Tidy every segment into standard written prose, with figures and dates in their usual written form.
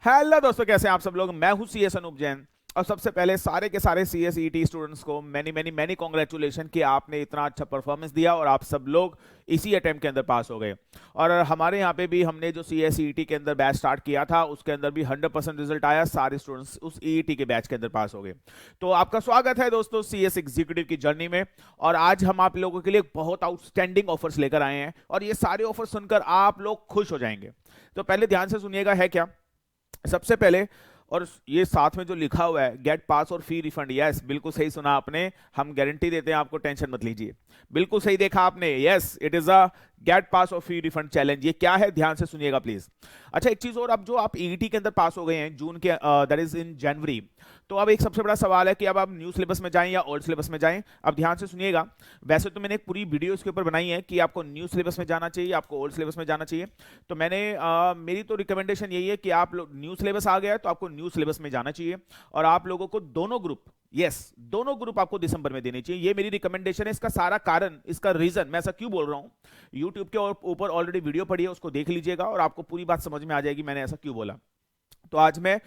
Hello दोस्तों, कैसे हैं आप सब लोग। मैं हूं सीएस अनूप जैन। और सबसे पहले सारे के सारे सीएसईटी स्टूडेंट्स को मैनी मैनी मैनी कॉन्ग्रेचुलेशन कि आपने इतना अच्छा परफॉर्मेंस दिया और आप सब लोग इसी अटेम्प्ट के अंदर पास हो गए। और हमारे यहाँ पे भी हमने जो सीएसईटी के अंदर बैच स्टार्ट किया था उसके अंदर भी 100% रिजल्ट आया, सारे स्टूडेंट्स उस ईईटी के बैच के अंदर पास हो गए। तो आपका स्वागत है दोस्तों सीएस एग्जीक्यूटिव की जर्नी में। और आज हम आप लोगों के लिए बहुत आउटस्टैंडिंग ऑफर्स लेकर आए हैं और ये सारे ऑफर्स सुनकर आप लोग खुश हो जाएंगे। तो पहले ध्यान से सुनिएगा है क्या। सबसे पहले, और ये साथ में जो लिखा हुआ है गेट पास और फी रिफंड, यस बिल्कुल सही सुना आपने। हम गारंटी देते हैं आपको, टेंशन मत लीजिए। बिल्कुल सही देखा आपने, yes it is a gate pass और फी रिफंड चैलेंज। ये क्या है ध्यान से सुनिएगा प्लीज। अच्छा, एक चीज और, अब जो आप ईईटी के अंदर पास हो गए हैं जून के, दैट इज इन जनवरी, तो अब एक सबसे बड़ा सवाल है कि अब आप न्यू सिलेबस में जाएं या ओल्ड सिलेबस में जाएं। अब ध्यान से सुनिएगा। वैसे तो मैंने एक पूरी वीडियो इसके ऊपर बनाई है कि आपको न्यू सिलेबस में जाना चाहिए, आपको ओल्ड सिलेबस में जाना चाहिए। तो मैंने मेरी तो रिकमेंडेशन यही है कि आप लोग, न्यू सिलेबस आ गया है तो आपको न्यू सिलेबस में जाना चाहिए। और आप लोगों को दोनों ग्रुप, यस दोनों ग्रुप आपको दिसंबर में देनी चाहिए। ये मेरी रिकमेंडेशन है। इसका सारा कारण, इसका रीजन मैं ऐसा क्यों बोल रहा हूं, यूट्यूब के ऊपर ऑलरेडी वीडियो पड़ी है, उसको देख लीजिएगा और आपको पूरी बात समझ में आ जाएगी मैंने ऐसा क्यों बोला। तो आज मैं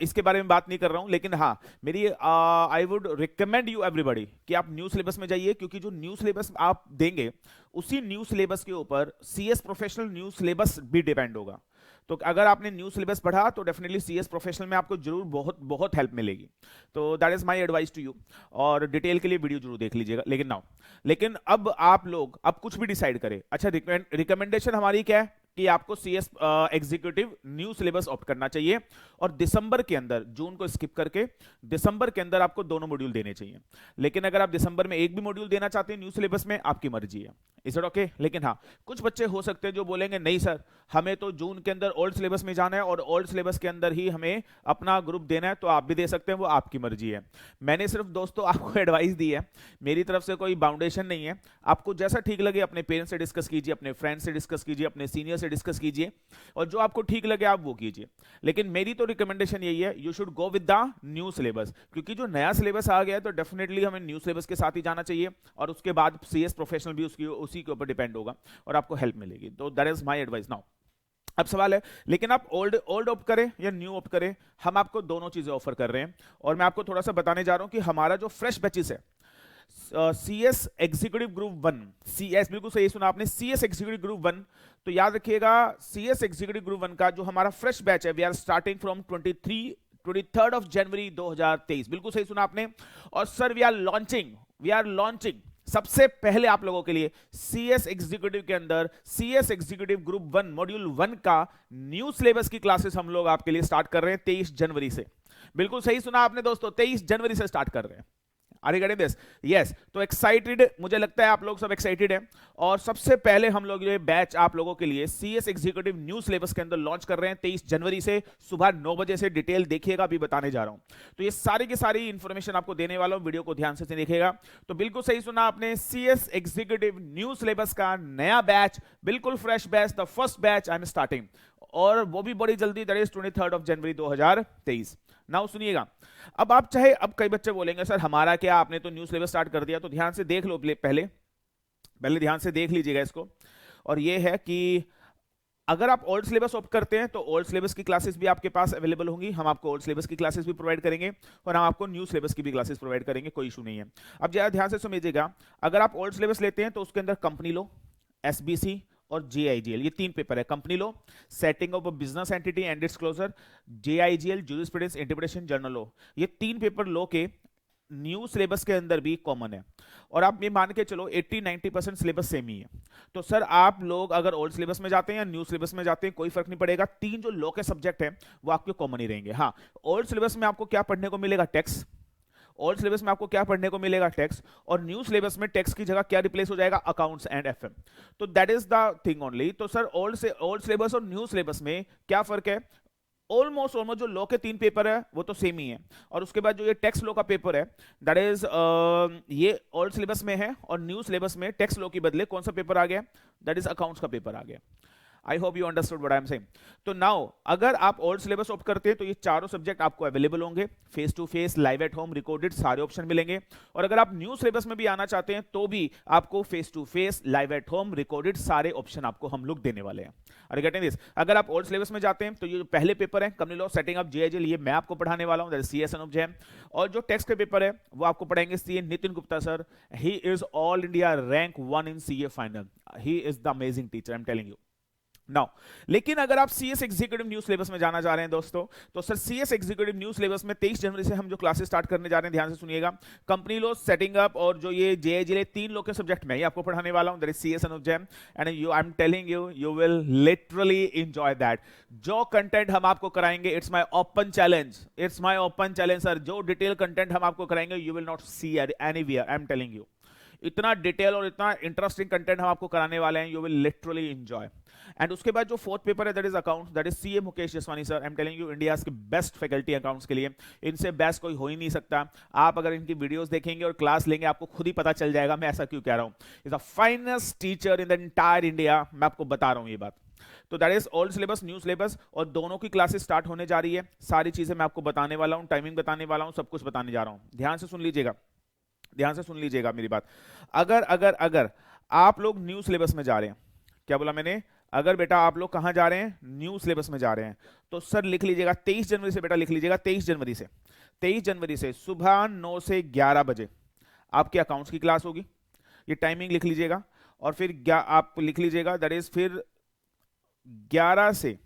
इसके बारे में बात नहीं कर रहा हूं, लेकिन हाँ मेरी I would recommend you everybody कि आप न्यू सिलेबस में जाइए, क्योंकि जो न्यू सिलेबस आप देंगे उसी न्यू सिलेबस के ऊपर सीएस प्रोफेशनल न्यू सिलेबस भी डिपेंड होगा। तो अगर आपने न्यू सिलेबस पढ़ा तो डेफिनेटली सीएस प्रोफेशनल में आपको जरूर बहुत बहुत हेल्प मिलेगी। तो that is my advice to you. और डिटेल के लिए वीडियो जरूर देख लीजिएगा। लेकिन अब आप लोग अब कुछ भी डिसाइड करें। अच्छा, रिकमेंडेशन हमारी क्या है कि आपको CS executive new syllabus opt करना चाहिए और दिसंबर के अंदर, जून को स्किप करके दिसंबर के अंदर आपको दोनों मॉड्यूल देने चाहिए। लेकिन अगर आप दिसंबर में एक भी मॉड्यूल देना चाहते हैं न्यू सिलेबस में, आपकी मर्जी है, इज इट ओके। लेकिन हाँ, कुछ बच्चे हो सकते हैं जो बोलेंगे नहीं सर, हमें तो जून के अंदर ओल्ड सिलेबस में जाना है और ओल्ड सिलेबस के अंदर ही हमें अपना ग्रुप देना है, तो आप भी दे सकते हैं, वो आपकी मर्जी है। मैंने सिर्फ दोस्तों आपको एडवाइस दी है, मेरी तरफ से कोई बाउंडेशन नहीं है। आपको जैसा ठीक लगे अपने पेरेंट्स से डिस्कस कीजिए, अपने फ्रेंड्स से डिस्कस कीजिए, अपने सीनियर से डिस्कस कीजिए, और जो आपको ठीक लगे आप वो कीजिए। लेकिन मेरी तो रिकमेंडेशन यही है, you should go with the new syllabus, क्योंकि जो नया सिलेबस आ गया है तो डेफिनेटली हमें न्यू सिलेबस के साथ ही जाना चाहिए। और उसके बाद सीएस प्रोफेशनल भी उसी के ऊपर डिपेंड होगा और आपको हेल्प मिलेगी। तो that is my advice. Now अब सवाल है, लेकिन आप ओल्ड ओल्ड ऑप्ट करें या न्यू ऑप्ट करें, हम आपको दोनों चीजें ऑफर कर रहे हैं। और मैं आपको थोड़ा सा बताने जा रहा हूं कि हमारा जो फ्रेश बैचेस है, सीएस एग्जीक्यूटिव ग्रुप 1, सीएस बिल्कुल सही सुना आपने, सीएस एग्जीक्यूटिव ग्रुप 1। तो याद रखिएगा, सीएस एग्जीक्यूटिव ग्रुप 1 का जो हमारा फ्रेश बैच है, we are starting from 23 of January 2023, बिल्कुल सही सुना आपने। और सर वी आर लॉन्चिंग सबसे पहले आप लोगों के लिए सीएस एग्जीक्यूटिव के अंदर सीएस एग्जीक्यूटिव ग्रुप 1 मॉड्यूल 1 का न्यू सिलेबस की क्लासेस हम लोग आपके लिए स्टार्ट कर रहे हैं 23 जनवरी से। बिल्कुल सही सुना आपने दोस्तों, 23 जनवरी से स्टार्ट कर रहे हैं। Are you getting this? Yes. तो एक्साइटेड, मुझे लगता है आप लोग सब एक्साइटेड हैं। और सबसे पहले हम लोग ये बैच आप लोगों के लिए सीएस एग्जीक्यूटिव न्यू सिलेबस के अंदर लॉन्च कर रहे हैं 23 जनवरी से सुबह 9 बजे से। डिटेल देखिएगा, अभी बताने जा रहा हूं। तो ये सारी की सारी इंफॉर्मेशन आपको देने वाला हूं, वीडियो को ध्यान से देखिएगा। तो बिल्कुल सही सुना आपने, सीएस एग्जीक्यूटिव न्यू सिलेबस का नया बैच, बिल्कुल fresh batch, the first batch I am starting, और वो भी बड़ी जल्दी, that is 23 of January 2023। Now सुनिएगा। अब आप चाहे, अब कई बच्चे बोलेंगे सर हमारा क्या, आपने तो न्यू सिलेबस स्टार्ट कर दिया। तो ध्यान से देख लो, पहले ध्यान से देख लीजिएगा इसको। और ये है कि अगर आप ओल्ड सिलेबस ऑप्ट करते हैं तो ओल्ड सिलेबस की क्लासेस भी आपके पास अवेलेबल होंगी। हम आपको ओल्ड सिलेबस की क्लासेस भी प्रोवाइड करेंगे और हम आपको न्यू सिलेबस की भी क्लासेस प्रोवाइड करेंगे, कोई इशू नहीं है। अब जरा ध्यान से समझिएगा, अगर आप ओल्ड सिलेबस लेते हैं तो उसके अंदर कंपनी लो, एसबीसी और जेआईजीएल, ये 3 पेपर है। Company law, setting of a business entity and its closure, JIGL, jurisprudence, interpretation, general law, ये 3 पेपर लो के न्यू सिलेबस के अंदर भी कॉमन है। और आप ये मान के चलो 80-90% सिलेबस सेम ही है। तो सर आप लोग अगर ओल्ड सिलेबस में जाते हैं या न्यू सिलेबस में जाते हैं कोई फर्क नहीं पड़ेगा, 3 जो लॉ के सब्जेक्ट हैं वो आपके कॉमन ही रहेंगे। हाँ, ओल्ड सिलेबस में आपको क्या पढ़ने को मिलेगा, टैक्स। ओल्ड सिलेबस में आपको क्या पढ़ने को मिलेगा, टैक्स। और न्यू सिलेबस में टैक्स की जगह क्या रिप्लेस हो जाएगा, अकाउंट्स एंड एफएम। तो that is the thing only. तो सर ओल्ड सिलेबस और न्यू सिलेबस में क्या फर्क है, ऑलमोस्ट जो लॉ के 3 पेपर है वो तो सेम ही है। और उसके बाद जो ये टैक्स लॉ का पेपर है, दैट इज ये ओल्ड सिलेबस में है, और न्यू सिलेबस में टैक्स लॉ के बदले कौन सा पेपर आ गया, दैट इज अकाउंट्स का पेपर आ गया। I hope you understood what I am saying. तो नाउ अगर आप ओल्ड सिलेबस ऑप्ट करते हैं तो ये चारों सब्जेक्ट आपको अवेलेबल होंगे, face to face, live at home, recorded, सारे ऑप्शन मिलेंगे। और अगर आप न्यू सिलेबस में भी आना चाहते हैं तो भी आपको face to face, live at home, recorded सारे ऑप्शन आपको हम लोग देने वाले हैं। Are getting this? अगर आप ओल्ड सिलेबस में जाते हैं तो ये जो पहले पेपर है कंपनी लॉ सेटिंग अप जेएजीएल, ये मैं आपको पढ़ाने वाला हूं, that is CS Anup Jain. और जो टेक्स्ट के पेपर है वो आपको पढ़ाएंगे CA Nitin Gupta sir. He is all India rank 1 in CA final, he is the amazing teacher, I am telling you now. लेकिन अगर आप सीएस एग्जीक्यूटिव न्यू सिलेबस में जाना चाह रहे हैं दोस्तों, तो sir CS executive new syllabus में 23 जनवरी से हम जो क्लासेस स्टार्ट करने जा रहे हैं, ध्यान से सुनिएगा। कंपनी लॉ, सेटिंग अप और जो ये जेएजीएल, तीन लोग के सब्जेक्ट मैं ही आपको पढ़ाने वाला हूं, that is CS Anup Jain. And you, I am telling you, you will literally enjoy that. जो कंटेंट हम आपको कराएंगे, it's my open challenge, it's my open challenge sir. जो डिटेल कंटेंट हम आपको कराएंगे, you will not see anywhere, I am telling you. इतना detail और इतना इंटरेस्टिंग कंटेंट हम आपको कराने वाले हैं, you will literally enjoy. And उसके बाद जो फोर्थ पेपर है that is accounts, that is CA Mukesh Jaswani sir. I am telling you, India की बेस्ट फैकल्टी अकाउंट्स के लिए, इनसे बेस्ट कोई हो ही नहीं सकता। आप अगर इनकी वीडियोस देखेंगे और क्लास लेंगे, आपको खुद ही पता चल जाएगा मैं ऐसा क्यों कह रहा हूं। Is the finest teacher in the entire India, मैं आपको बता रहा हूं ये बात। तो that is old syllabus, new syllabus, और दोनों की क्लासेस स्टार्ट होने जा रही है। सारी चीजें मैं आपको बताने वाला हूं, टाइमिंग बताने वाला हूं, सब कुछ बताने जा रहा हूं। ध्यान से सुन लीजिएगा, ध्यान से सुन लीजिएगा मेरी बात। अगर अगर अगर आप लोग न्यू सिलेबस में जा रहे हैं, क्या बोला मैंने? अगर बेटा आप लोग कहां जा रहे हैं? न्यू सिलेबस में जा रहे हैं, तो सर लिख लीजिएगा 23 जनवरी से, बेटा लिख लीजिएगा 23 जनवरी से। 23 जनवरी से सुबह 9 से 11 बजे आपके अकाउंट्स की क्लास होगी, ये टाइमिंग लिख लीजिएगा। और फिर आप लिख लीजिएगा दैट इज फिर 11 से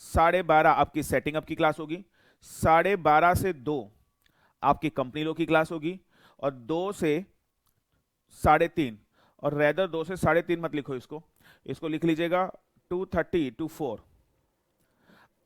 12:30 आपकी सेटिंग अप की क्लास होगी, 12:30 से 2 आपकी कंपनी लॉ की क्लास होगी, और 2 से 3:30, और रेदर 2 से 3:30 मत लिखो, इसको लिख लीजिएगा 2:30 to 4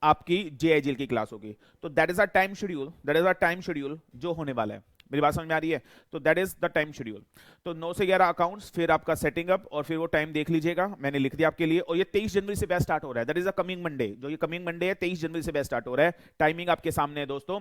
आपकी जेएजीएल की क्लास होगी। तो that is a time schedule, that is a time schedule जो होने वाला है। मेरी बात समझ में आ रही है? तो that is the time schedule. तो 9 से 11 अकाउंट्स, फिर आपका सेटिंग अप, और फिर वो टाइम देख लीजिएगा, मैंने लिख दिया आपके लिए। और ये 23 जनवरी से बैच स्टार्ट हो रहा है, that is a coming Monday, जो ये कमिंग मंडे है 23 जनवरी से बैच स्टार्ट हो रहा है। टाइमिंग आपके सामने है दोस्तों।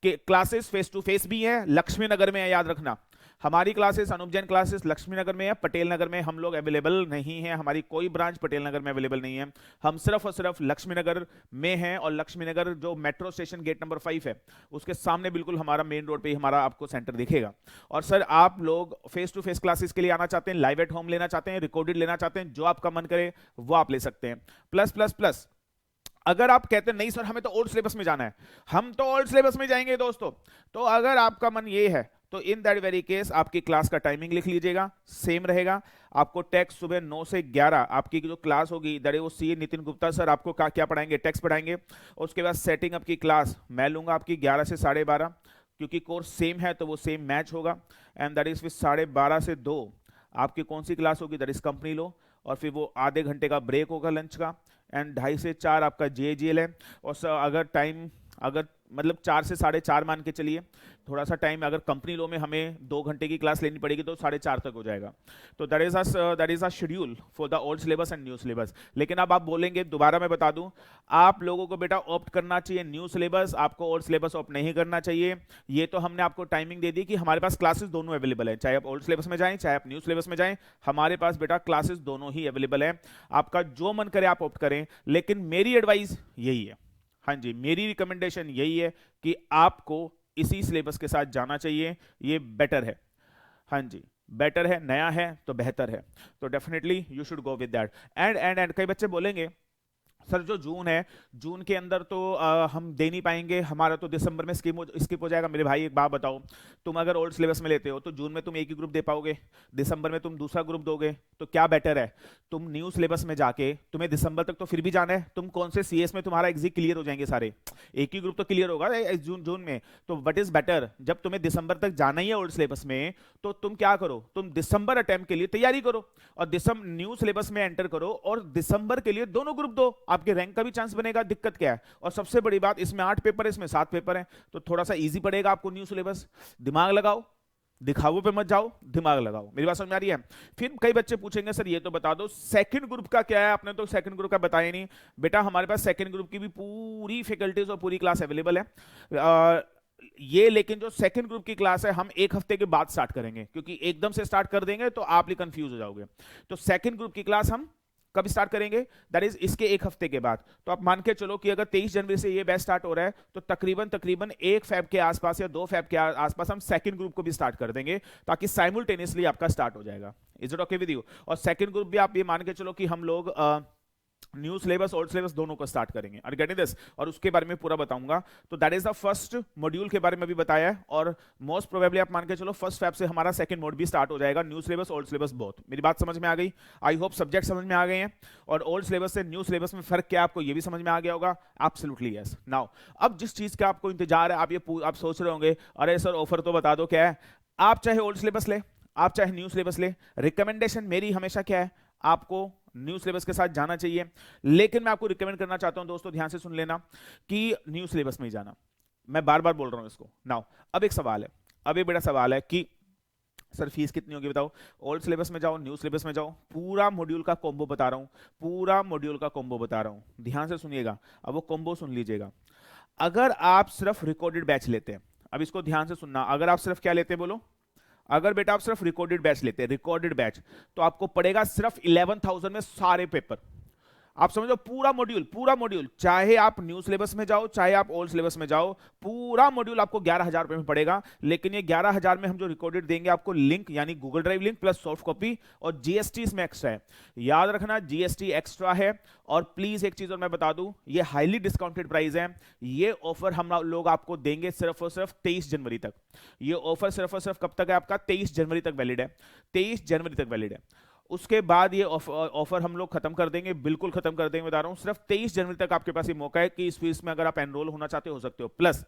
कि क्लासेस फेस टू फेस भी है, लक्ष्मी नगर में है, याद रखना। हमारी क्लासेस, अनुप जैन क्लासेस लक्ष्मी नगर में है, पटेल नगर में हम लोग अवेलेबल नहीं है। हमारी कोई ब्रांच पटेल नगर में अवेलेबल नहीं है, हम सिर्फ और सिर्फ लक्ष्मी नगर में हैं। और लक्ष्मी नगर जो मेट्रो स्टेशन गेट नंबर 5 है, उसके सामने बिल्कुल हमारा मेन रोड पे ही हमारा आपको सेंटर दिखेगा। और सर आप लोग फेस टू फेस क्लासेस के लिए आना चाहते हैं, लाइव एट होम लेना चाहते हैं, रिकॉर्डेड लेना चाहते हैं, जो आपका मन करे वो आप ले सकते हैं। प्लस प्लस प्लस अगर आप कहते हैं नहीं सर हमें तो ओल्ड सिलेबस में जाना है, हम तो ओल्ड सिलेबस में जाएंगे दोस्तों। तो अगर आपका मन ये है तो इन दैट वेरी केस आपकी क्लास का टाइमिंग लिख लीजिएगा, सेम रहेगा। आपको टेक्स्ट सुबह 9 से 11 आपकी जो क्लास होगी दैट इज वो सी नितिन गुप्ता सर आपको क्या पढ़ाएंगे? टेक्स्ट पढ़ाएंगे। उसके बाद सेटिंग अप की क्लास मैं लूंगा आपकी 11 से 12:30, क्योंकि कोर्स सेम है तो वो सेम मैच होगा। एंड दैट इज फिर 12:30 से 2 आपकी कौन सी क्लास होगी? दैट इज कंपनी लो। और फिर वो आधे घंटे का ब्रेक होगा लंच का। एंड 2:30 से 4 आपका जेएजीएल है। और सर अगर टाइम, अगर मतलब 4 से 4:30 मान के चलिए, थोड़ा सा टाइम, अगर कंपनी लो में हमें 2 घंटे की क्लास लेनी पड़ेगी तो 4:30 तक हो जाएगा। तो that is a schedule for the old syllabus and new syllabus. लेकिन अब आप बोलेंगे, दोबारा मैं बता दूं, आप लोगों को बेटा ऑप्ट करना चाहिए न्यू सिलेबस, आपको ओल्ड सिलेबस ऑप्ट नहीं करना चाहिए। ये तो हमने आपको टाइमिंग दे दी कि हमारे पास क्लासेस दोनों अवेलेबल है, चाहे आप ओल्ड सिलेबस में जाएं चाहे आप न्यू सिलेबस में जाएं, हमारे पास बेटा क्लासेस दोनों ही अवेलेबल है। आपका जो मन करे आप ऑप्ट करें, लेकिन मेरी एडवाइस यही है, हाँ जी मेरी रिकमेंडेशन यही है कि आपको इसी सिलेबस के साथ जाना चाहिए, ये बेटर है। हाँ जी बेटर है, नया है तो बेहतर है, तो definitely you should go with that. And कई बच्चे बोलेंगे सर जो जून है, जून के अंदर तो हम दे नहीं पाएंगे, हमारा तो दिसंबर में स्किप हो जाएगा। मेरे भाई एक बात बताओ, तुम अगर ओल्ड सिलेबस में लेते हो तो जून में तुम एक ही ग्रुप दे पाओगे, दिसंबर में तुम दूसरा ग्रुप दोगे, तो क्या बेटर है? तुम न्यू सिलेबस में जाके, तुम्हें दिसंबर तक तो फिर भी जाना है, तुम कौन से सीएस में तुम्हारा एग्जिट क्लियर हो जाएंगे सारे, एक ही ग्रुप तो क्लियर होगा जून में। तो व्हाट इज बेटर, जब तुम्हें दिसंबर तक जाना ही है ओल्ड सिलेबस में, तो तुम क्या करो, तुम दिसंबर अटेम्प्ट के लिए तैयारी करो और दिसंबर न्यू सिलेबस में एंटर करो और दिसंबर के लिए दोनों ग्रुप दो, आपके रैंक का भी चांस बनेगा। दिक्कत क्या है? और सबसे बड़ी बात, इसमें 8 पेपर है, इसमें 7 पेपर है, तो थोड़ा सा इजी पड़ेगा आपको न्यू सिलेबस। दिमाग लगाओ, दिखावो पे मत जाओ, दिमाग लगाओ। मेरी बात समझ में आ रही है? फिर कई बच्चे पूछेंगे सर ये तो बता दो सेकंड ग्रुप का क्या है, आपने तो सेकंड ग्रुप का बताया नहीं। बेटा हमारे पास सेकंड ग्रुप की भी पूरी फैकल्टीज और पूरी क्लास अवेलेबल है। ये लेकिन जो सेकंड ग्रुप की क्लास है हम 1 हफ्ते के बाद स्टार्ट करेंगे, क्योंकि एकदम से स्टार्ट कर देंगे तो आप भी कंफ्यूज हो जाओगे। तो सेकंड ग्रुप की क्लास हम कब स्टार्ट करेंगे? दैट इज इसके एक हफ्ते के बाद। तो आप मान के चलो कि अगर 23 जनवरी से ये बैच स्टार्ट हो रहा है तो तकरीबन तकरीबन 1 फेब के आसपास या 2 फेब के आसपास हम सेकंड ग्रुप को भी स्टार्ट कर देंगे, ताकि साइमल्टेनियसली आपका स्टार्ट हो जाएगा। Is it okay with you? और सेकंड ग्रुप भी आप ये मान के चलो कि हम लोग न्यू सिलेबस ओल्ड सिलेबस दोनों को स्टार्ट करेंगे। Are getting this? और उसके बारे में पूरा बताऊंगा। तो that is the first module के बारे में भी बताया है, और मोस्ट प्रोबेबली आप मान के चलो फर्स्ट फेब से हमारा सेकंड मोड भी स्टार्ट हो जाएगा, new syllabus old syllabus both. मेरी बात समझ में आ गई? आई होप सब्जेक्ट समझ में आ गए हैं, और ओल्ड सिलेबस से न्यू सिलेबस में फर्क क्या आपको ये भी समझ में आ गया होगा। Absolutely yes. नाउ अब जिस चीज का आपको इंतजार है, आप सोच रहे होंगे अरे सर ऑफर तो बता दो क्या है। आप चाहे ओल्ड सिलेबस ले, आप चाहे न्यू सिलेबस ले, रिकमेंडेशन मेरी हमेशा क्या है, आपको न्यू सिलेबस के साथ जाना चाहिए। लेकिन मैं आपको रिकमेंड करना चाहता हूं दोस्तों, ध्यान से सुन लेना, कि न्यू सिलेबस में ही जाना। मैं बार बार बोल रहा हूं इसको। नाउ अब एक सवाल है, अब एक बड़ा सवाल है कि सर फीस कितनी होगी बताओ। ओल्ड सिलेबस में जाओ, न्यू सिलेबस में जाओ, पूरा मॉड्यूल का कॉम्बो बता रहा हूं, पूरा मॉड्यूल का कॉम्बो बता रहा हूं, ध्यान से सुनिएगा। अब वो कॉम्बो सुन लीजिएगा। अगर आप सिर्फ रिकॉर्डेड बैच लेते हैं, अब इसको ध्यान से सुनना, अगर आप सिर्फ क्या लेते हैं बोलो, अगर बेटा आप सिर्फ रिकॉर्डेड बैच लेते हैं, रिकॉर्डेड बैच, तो आपको पड़ेगा सिर्फ 11,000 में सारे पेपर। आप समझो पूरा मॉड्यूल, पूरा मॉड्यूल, चाहे आप न्यू सिलेबस में जाओ चाहे आप ओल्ड सिलेबस में जाओ, पूरा मॉड्यूल आपको 11,000 रुपए में पड़ेगा। लेकिन ये 11,000 में हम जो रिकॉर्डेड देंगे आपको लिंक, यानी Google drive link plus soft copy, और जीएसटी इसमें एक्स्ट्रा है। याद रखना जीएसटी एक्स्ट्रा है। और प्लीज एक चीज और मैं बता दूं, ये हाईली डिस्काउंटेड प्राइस है। ये ऑफर हम लोग आपको देंगे सिर्फ और सिर्फ 23 जनवरी तक। ये ऑफर सिर्फ और सिर्फ कब तक है आपका? 23 जनवरी तक वैलिड है, 23 जनवरी तक वैलिड है। उसके बाद ये ऑफर हम लोग खत्म कर देंगे, बिल्कुल खत्म कर देंगे, बता रहा हूं। सिर्फ 23 जनवरी तक आपके पास ये मौका है कि इस फीस में अगर आप एनरोल होना चाहते हो सकते हो। प्लस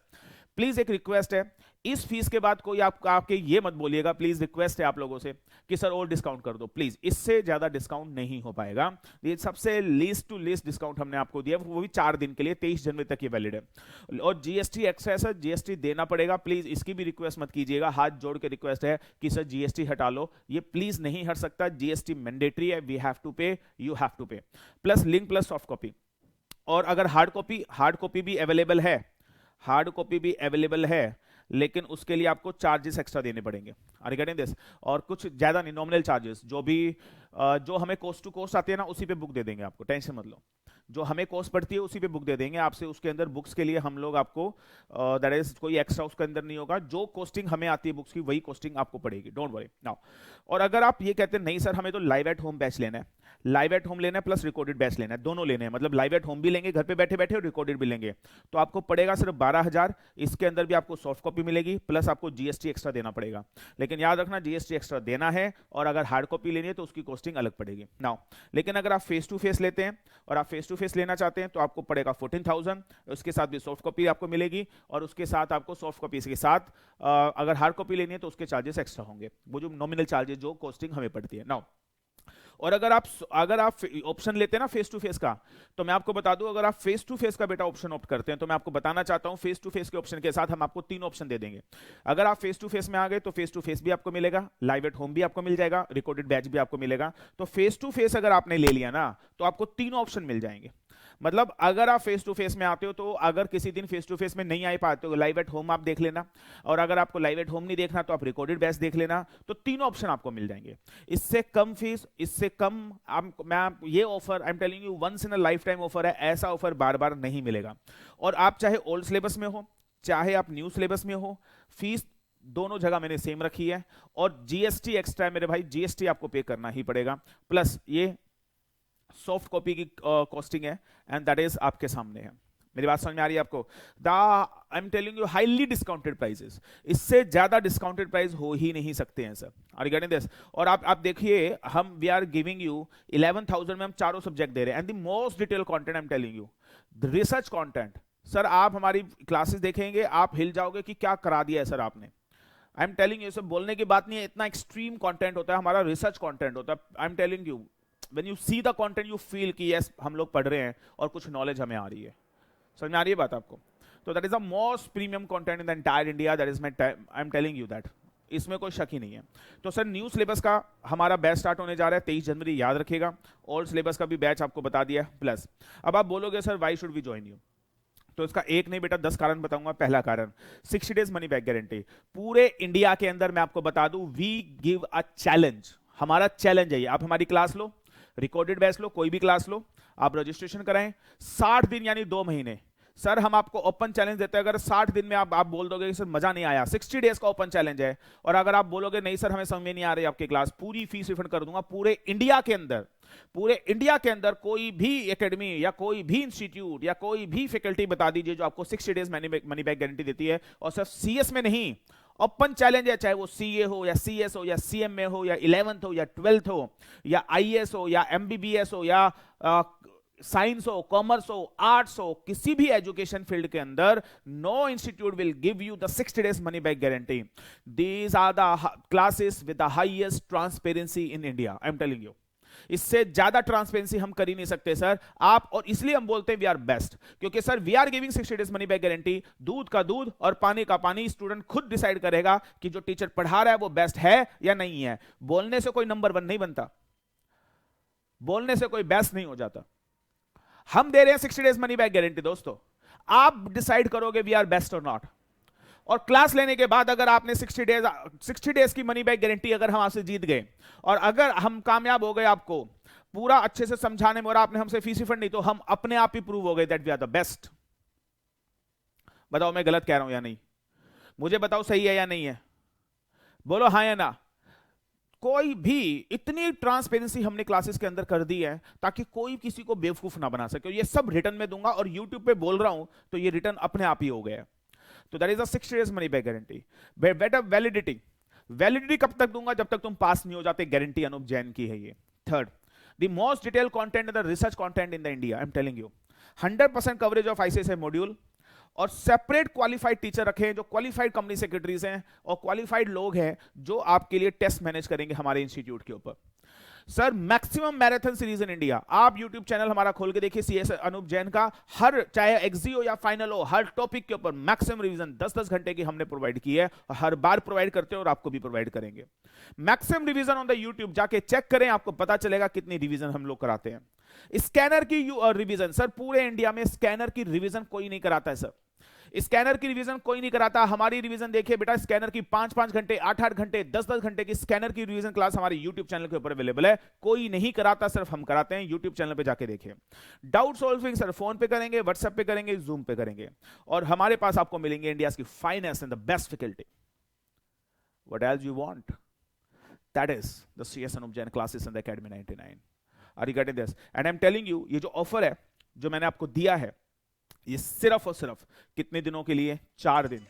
प्लीज एक रिक्वेस्ट है, इस फीस के बाद कोई आपके ये मत बोलिएगा, प्लीज रिक्वेस्ट है आप लोगों से कि सर और डिस्काउंट कर दो, प्लीज। इससे ज्यादा डिस्काउंट नहीं हो पाएगा। ये सबसे लीस्ट टू लीस्ट डिस्काउंट हमने आपको दिया, वो भी 4 दिन के लिए, 23 जनवरी तक ये वैलिड है। और जीएसटी एक्स्ट्रा है सर, जीएसटी देना पड़ेगा, प्लीज इसकी भी रिक्वेस्ट मत कीजिएगा। हाथ जोड़ के रिक्वेस्ट है कि सर जीएसटी हटा लो, ये प्लीज नहीं हट सकता। जीएसटी मैंडेटरी है, we have to pay, you have to pay. Plus link plus soft copy. और अगर हार्ड कॉपी भी अवेलेबल है, हार्ड कॉपी भी अवेलेबल है, लेकिन उसके लिए आपको चार्जेस एक्स्ट्रा देने पड़ेंगे। Are you getting this? और कुछ ज्यादा नहीं, नॉमिनल चार्जेस, जो हमें कोस्ट टू कोस्ट आती है ना, उसी पे बुक दे देंगे आपको, टेंशन मत लो। जो हमें कॉस्ट पड़ती है उसी पे बुक दे देंगे आपसे। उसके अंदर बुक्स के लिए हम लोग आपको दैट इज कोई एक्स्ट्रा उसके अंदर नहीं होगा। जो कॉस्टिंग हमें आती है बुक्स की, वही कॉस्टिंग आपको पड़ेगी, डोंट वरी नाउ। और अगर आप ये कहते हैं नहीं सर हमें तो लाइव एट होम बैच लेना है, लाइव एट होम लेना है प्लस रिकॉर्डेड बैच लेना है, दोनों लेने हैं, मतलब लाइव एट होम भी लेंगे घर पे बैठे बैठे और रिकॉर्डेड भी लेंगे, तो आपको पड़ेगा सिर्फ 12,000। इसके अंदर भी आपको सॉफ्ट कॉपी मिलेगी, प्लस आपको जीएसटी एक्स्ट्रा देना पड़ेगा। लेकिन याद रखना जीएसटी एक्स्ट्रा देना है, और अगर हार्ड कॉपी लेनी है तो उसकी कॉस्टिंग अलग पड़ेगी नाउ। लेकिन अगर आप फेस टू फेस लेते हैं और आप फेस टू फेस लेना चाहते हैं तो आपको पड़ेगा 14,000, उसके साथ भी सॉफ्ट कॉपी आपको मिलेगी, और उसके साथ आपको सॉफ्ट कॉपी के साथ अगर हार्ड कॉपी लेनी है तो उसके चार्जेस एक्स्ट्रा होंगे, वो जो नॉमिनल चार्जेस जो कॉस्टिंग हमें पड़ती है नाउ। और अगर आप ऑप्शन लेते हैं ना फेस टू फेस का, तो मैं आपको बता दूं, अगर आप फेस टू फेस का बेटा ऑप्शन ऑप्ट करते हैं तो मैं आपको बताना चाहता हूं, फेस टू फेस के ऑप्शन के साथ हम आपको 3 ऑप्शन दे देंगे। अगर आप फेस टू फेस में आ गए तो फेस टू फेस भी आपको मिलेगा, लाइव एट होम भी आपको मिल जाएगा, रिकॉर्डेड बैच भी आपको मिलेगा। तो फेस टू फेस अगर आपने ले लिया ना तो आपको 3 ऑप्शन मिल जाएंगे। मतलब अगर आप फेस टू फेस में आते हो तो अगर किसी दिन फेस टू फेस में नहीं आ पाते हो, लाइव एट होम आप देख लेना, और अगर आपको लाइव एट होम नहीं देखना तो आप रिकॉर्डेड बैच देख लेना। तो 3 ऑप्शन आपको मिल जाएंगे। इससे कम फीस, इससे कम ये offer I am telling you once in a lifetime offer है, ऐसा ऑफर बार बार नहीं मिलेगा। और आप चाहे ओल्ड सिलेबस में हो चाहे आप न्यू सिलेबस में हो, फीस दोनों जगह मैंने सेम रखी है, और जीएसटी एक्स्ट्रा है मेरे भाई, जीएसटी आपको पे करना ही पड़ेगा। प्लस ये सॉफ्ट कॉपी की कॉस्टिंग है, एंड दैट इज आपके सामने है। मेरी बात समझ में आ रही है आपको? I am telling you highly discounted prices, इससे ज्यादा डिस्काउंटेड प्राइस हो ही नहीं सकते हैं sir. Are you getting this? और आप देखिए, हम वी आर गिविंग यू 11,000 में हम चारों सब्जेक्ट दे रहे हैं, and the most detail content I am telling you, the research content. Sir आप हमारी क्लासेस देखेंगे, आप हिल जाओगे कि क्या करा दिया है सर आपने। आई एम टेलिंग यू, सब बोलने की बात नहीं है, इतना एक्सट्रीम कंटेंट होता है हमारा, रिसर्च कंटेंट होता है। आई am telling you, when you see the content you feel कि yes हम लोग पढ़ रहे हैं और कुछ नॉलेज हमें आ रही है। समझ में आ रही है बात आपको? तो that is the most premium content in the entire India, that is my I'm telling you that, इसमें कोई शक ही नहीं है। तो सर न्यू सिलेबस का हमारा बैच स्टार्ट होने जा रहा है 23 जनवरी, याद रखिएगा। ओल्ड सिलेबस का भी बैच आपको बता दिया। प्लस अब आप बोलोगे sir why should we join you, तो इसका एक नहीं बेटा 10 कारण बताऊंगा। पहला कारण 60 डेज मनी बैक गारंटी। पूरे इंडिया के अंदर मैं आपको बता दूं, वी गिव अ चैलेंज, हमारा चैलेंज है ये। आप हमारी क्लास लो, रिकॉर्डेड बैच लो, कोई भी क्लास लो, आप रजिस्ट्रेशन कराएं, 60 दिन यानी 2 महीने। सर हम आपको ओपन चैलेंज देते हैं, अगर 60 दिन में आप बोल दोगे कि सर मजा नहीं आया, 60 डेज का ओपन चैलेंज है, और अगर आप बोलोगे नहीं सर हमें समझ में नहीं आ रही आपकी क्लास, पूरी फीस रिफंड कर दूंगा। पूरे इंडिया के अंदर कोई भी एकेडमी या कोई भी इंस्टीट्यूट या कोई भी फैकल्टी बता दीजिए जो आपको 60 डेज मनी बैक गारंटी देती है, और सिर्फ सीएस में नहीं, ओपन चैलेंज है, चाहे वो सीए हो या सीएस हो या सीएमए हो या 11th हो या 12th हो या आईएएस हो या एमबीबीएस हो या साइंस हो, कॉमर्स हो, आर्ट्स हो, किसी भी एजुकेशन फील्ड के अंदर, no institute will give you the 60 days money back guarantee. These are the classes with the highest transparency in India, I am telling you. इससे ज्यादा ट्रांसपेरेंसी हम कर ही नहीं सकते सर आप, और इसलिए हम बोलते हैं वी आर बेस्ट, क्योंकि sir we are giving 60 days money back guarantee. दूध का दूध और पानी का पानी, स्टूडेंट खुद डिसाइड करेगा कि जो टीचर पढ़ा रहा है वो बेस्ट है या नहीं है। बोलने से कोई नंबर 1 नहीं बनता, बोलने से कोई बेस्ट नहीं हो जाता। हम दे रहे हैं 60 डेज मनी बैक गारंटी दोस्तों, आप डिसाइड करोगे वी आर बेस्ट और नॉट। और क्लास लेने के बाद अगर आपने 60 डेज की मनी बैक गारंटी अगर हम आपसे जीत गए, और अगर हम कामयाब हो गए आपको पूरा अच्छे से समझाने में, और आपने हमसे फीस रिफंड नहीं, तो हम अपने आप ही प्रूव हो गए that we are the best. बताओ मैं गलत कह रहा हूं या नहीं, मुझे बताओ सही है या नहीं है, बोलो हाँ या ना। कोई भी, इतनी ट्रांसपेरेंसी हमने क्लासेस के अंदर कर दी है ताकि कोई किसी को बेवकूफ ना बना सके। ये सब रिटर्न में दूंगा, और यूट्यूब पे बोल रहा हूं तो ये रिटर्न अपने आप ही हो गया। तो that is a 60 days money back guarantee. Better validity कब तक दूंगा, जब तक तुम पास नहीं हो जाते, गारंटी अनूप जैन की है ये। Third, the most detail content the research content in the India, I am telling you. 100% coverage of ICSI module, और सेपरेट क्वालिफाइड टीचर रखे हैं जो क्वालिफाइड कंपनी सेक्रेटरीज हैं और क्वालिफाइड लोग हैं जो आपके लिए टेस्ट मैनेज करेंगे हमारे इंस्टीट्यूट के ऊपर। Sir maximum marathon series in India, आप यूट्यूब चैनल हमारा खोल के देखिए सीएस अनूप जैन का, हर चाहे एक्जी हो या फाइनल हो, हर टॉपिक के ऊपर मैक्सिमम रिवीजन 10-10 घंटे की हमने प्रोवाइड की है, और हर बार प्रोवाइड करते हैं और आपको भी प्रोवाइड करेंगे। Maximum revision on the YouTube, जाके चेक करें, आपको पता चलेगा कितनी रिवीजन हम लोग कराते हैं। स्कैनर की रिवीजन, सर पूरे इंडिया में स्कैनर की रिवीजन कोई नहीं कराता है सर, स्कैनर की रिवीजन कोई नहीं कराता। हमारी रिवीजन देखिए बेटा, स्कैनर की 5-5 घंटे, 8-8 घंटे, 10-10 घंटे की स्कैनर की रिवीजन क्लास हमारे YouTube चैनल के ऊपर अवेलेबल है। कोई नहीं कराता, सिर्फ हम कराते हैं। YouTube चैनल पे जाके देखिए। डाउट सॉल्विंग सर फोन पे करेंगे, व्हाट्सएप पे करेंगे, जूम पे करेंगे, और हमारे पास आपको मिलेंगे इंडिया की finest and the best faculty. What else you want? That is the CS Anup Jain classes in the Academy 99. Are you getting this? And I'm telling you, ये जो ऑफर है जो मैंने आपको दिया है, ये सिर्फ और सिर्फ कितने दिनों के लिए? 4 दिन।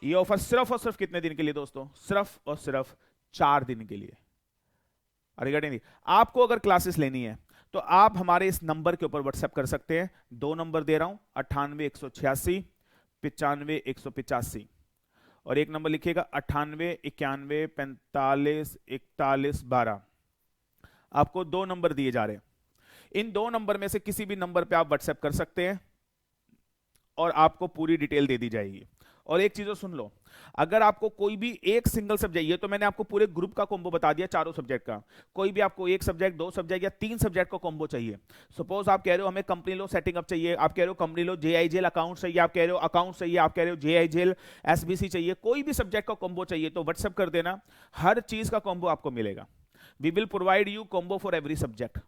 ये ऑफर सिर्फ और सिर्फ कितने दिन के लिए दोस्तों? सिर्फ और सिर्फ 4 दिन के लिए। अरे गटी, आपको अगर क्लासेस लेनी है तो आप हमारे इस नंबर के ऊपर व्हाट्सएप कर सकते हैं। 2 नंबर दे रहा हूं, 98 186 95 185, और एक नंबर लिखिएगा 98 91 45 41 12। आपको 2 नंबर दिए जा रहे हैं, इन 2 नंबर में से किसी भी नंबर पे आप व्हाट्सएप कर सकते हैं और आपको पूरी डिटेल दे दी जाएगी। और एक चीज सुन लो, अगर आपको कोई भी एक सिंगल सब्जेक्ट, ये तो मैंने आपको पूरे ग्रुप का कॉम्बो बता दिया, चारों सब्जेक्ट का, कोई भी आपको एक सब्जेक्ट, 2 सब्जेक्ट या 3 सब्जेक्ट का कॉम्बो चाहिए। सपोज आप कह रहे हो हमें कंपनी लो सेटिंग अप चाहिए, आप कह रहे हो कंपनी लो JIGL अकाउंट चाहिए, आप कह रहे हो अकाउंट चाहिए, आप कह रहे हो JIGL SBC चाहिए, कोई भी सब्जेक्ट का कॉम्बो चाहिए तो व्हाट्सएप कर देना, हर चीज का कॉम्बो आपको मिलेगा। We will provide you combo for every subject.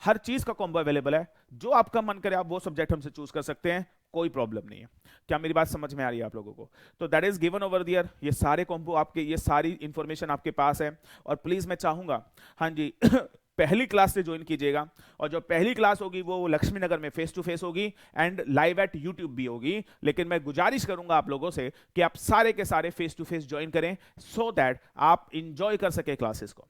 हर चीज का कॉम्बो अवेलेबल है, जो आपका मन करे आप वो सब्जेक्ट हमसे चूज कर सकते हैं, कोई प्रॉब्लम नहीं है। क्या मेरी बात समझ में आ रही है आप लोगों को? तो दैट इज गिवन ओवर दियर, ये सारे कॉम्बो आपके, ये सारी इंफॉर्मेशन आपके पास है। और प्लीज मैं चाहूंगा, हाँ जी पहली क्लास से ज्वाइन कीजिएगा, और जो पहली क्लास होगी वो लक्ष्मी नगर में फेस टू फेस होगी एंड लाइव एट यूट्यूब भी होगी। लेकिन मैं गुजारिश करूंगा आप लोगों से कि आप सारे के सारे फेस टू फेस ज्वाइन करें, सो दैट आप इंजॉय कर सके क्लासेस को।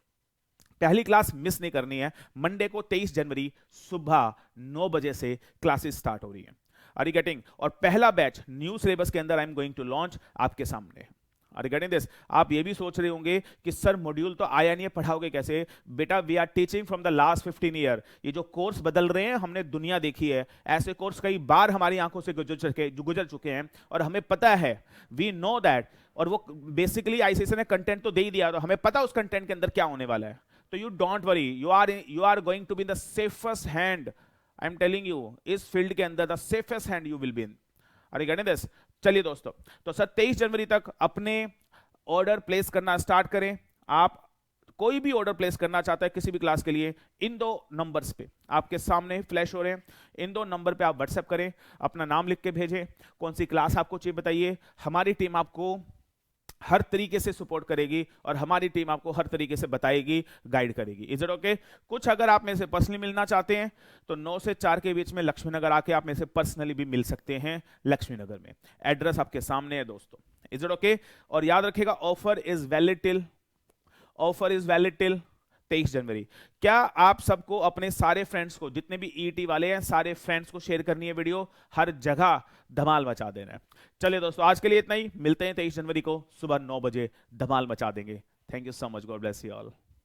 पहली क्लास मिस नहीं करनी है। मंडे को 23 जनवरी सुबह 9 बजे से क्लासेस स्टार्ट हो रही है। Are you getting? और पहला बैच न्यू सिलेबस के अंदर I am going to launch आपके सामने। Are you getting this? आप ये भी सोच रहे होंगे कि सर मॉड्यूल तो आया नहीं है, पढ़ाओगे कैसे? बेटा we are teaching from the last 15 year. ये जो कोर्स बदल रहे हैं, हमने दुनिया देखी है, ऐसे कोर्स कई बार हमारी आंखों से गुजर चुके हैं, और हमें पता है, वी नो दैट। और वो बेसिकली आईसीएसई ने कंटेंट तो दे ही दिया, तो हमें पता उस कंटेंट के अंदर क्या होने वाला है। तो you don't worry, you are going to be in the safest hand. I am telling you, इस फील्ड के अंदर the safest hand you will be in. Are you getting this? चलिए दोस्तों, तो सर 23 जनवरी तक अपने ऑर्डर प्लेस करना start करें। आप कोई भी ऑर्डर प्लेस करना चाहता है किसी भी क्लास के लिए, इन 2 नंबर्स पे आपके सामने फ्लैश हो रहे हैं, इन 2 नंबर पे आप व्हाट्सएप करें, अपना नाम लिख के भेजें, कौन सी क्लास आपको चाहिए बताइए, हमारी टीम आपको हर तरीके से सपोर्ट करेगी और हमारी टीम आपको हर तरीके से बताएगी, गाइड करेगी। Is it okay? कुछ अगर आप में से पर्सनली मिलना चाहते हैं तो 9 से 4 के बीच में लक्ष्मी नगर आके आप में से पर्सनली भी मिल सकते हैं लक्ष्मी नगर में। एड्रेस आपके सामने है दोस्तों। Is it okay? और याद रखिएगा ऑफर इज वैलिड टिल 23 जनवरी। क्या आप सबको अपने सारे फ्रेंड्स को, जितने भी ईटी वाले हैं, सारे फ्रेंड्स को शेयर करनी है वीडियो, हर जगह धमाल मचा देना है। चलिए दोस्तों, आज के लिए इतना ही, मिलते हैं 23 जनवरी को सुबह 9 बजे, धमाल मचा देंगे। Thank you so much, God bless you all.